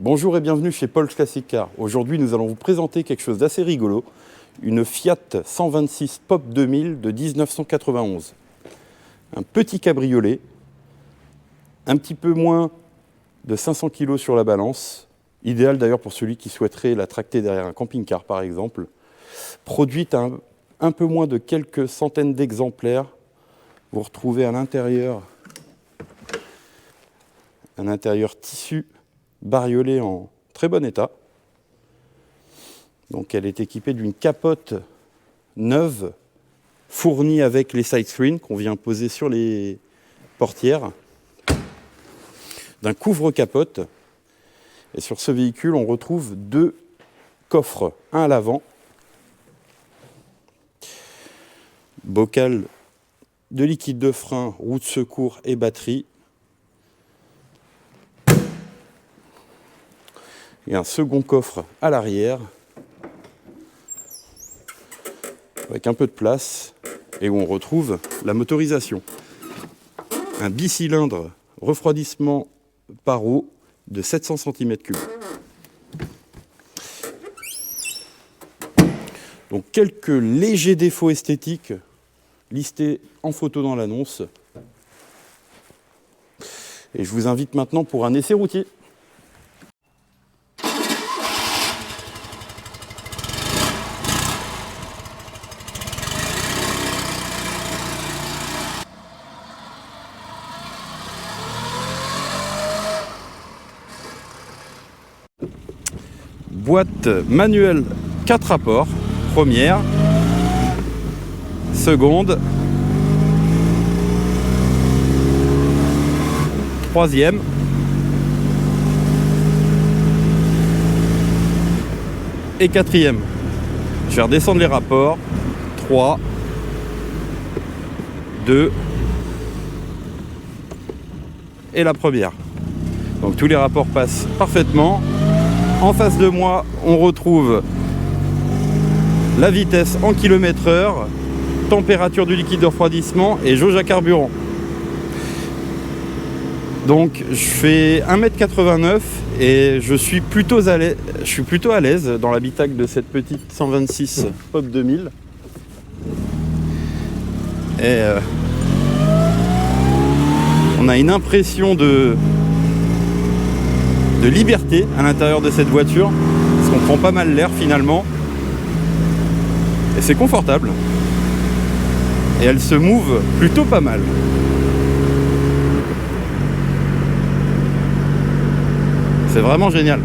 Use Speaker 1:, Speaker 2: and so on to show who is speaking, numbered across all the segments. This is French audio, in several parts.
Speaker 1: Bonjour et bienvenue chez Paul's Classic Car. Aujourd'hui, nous allons vous présenter quelque chose d'assez rigolo, une Fiat 126 Pop 2000 de 1991. Un petit cabriolet, un petit peu moins de 500 kg sur la balance, idéal d'ailleurs pour celui qui souhaiterait la tracter derrière un camping-car par exemple, produite à un peu moins de quelques centaines d'exemplaires. Vous retrouvez à l'intérieur un intérieur tissu bariolée en très bon état. Donc elle est équipée d'une capote neuve fournie avec les side screens qu'on vient poser sur les portières, d'un couvre-capote. Et sur ce véhicule, on retrouve deux coffres, un à l'avant, bocal de liquide de frein, roue de secours et batterie. Et un second coffre à l'arrière, avec un peu de place, et où on retrouve la motorisation. Un bicylindre refroidissement par eau de 700 cm3. Donc quelques légers défauts esthétiques listés en photo dans l'annonce. Et je vous invite maintenant pour un essai routier. Boîte manuelle 4 rapports, première, seconde, troisième, et quatrième. Je vais redescendre les rapports, 3, 2, et la première. Donc tous les rapports passent parfaitement. En face de moi, on retrouve la vitesse en km/h, température du liquide de refroidissement et jauge à carburant. Donc je fais 1,89 m et je suis plutôt à l'aise dans l'habitacle de cette petite 126 Pop 2000. Et on a une impression de liberté à l'intérieur de cette voiture, parce qu'on prend pas mal l'air finalement, et c'est confortable, et elle se move plutôt pas mal. C'est vraiment génial.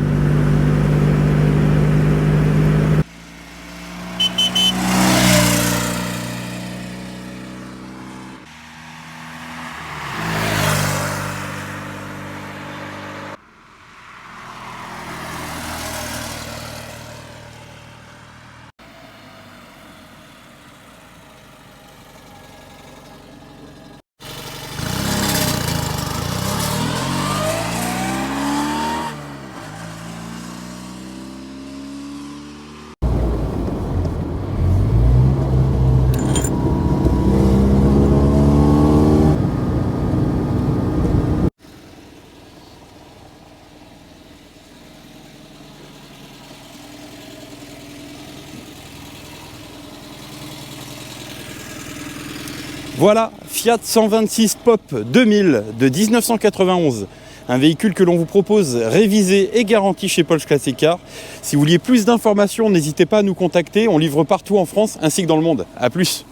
Speaker 1: Voilà, Fiat 126 Pop 2000 de 1991. Un véhicule que l'on vous propose révisé et garanti chez Paul's Classic Car. Si vous vouliez plus d'informations, n'hésitez pas à nous contacter. On livre partout en France ainsi que dans le monde. A plus.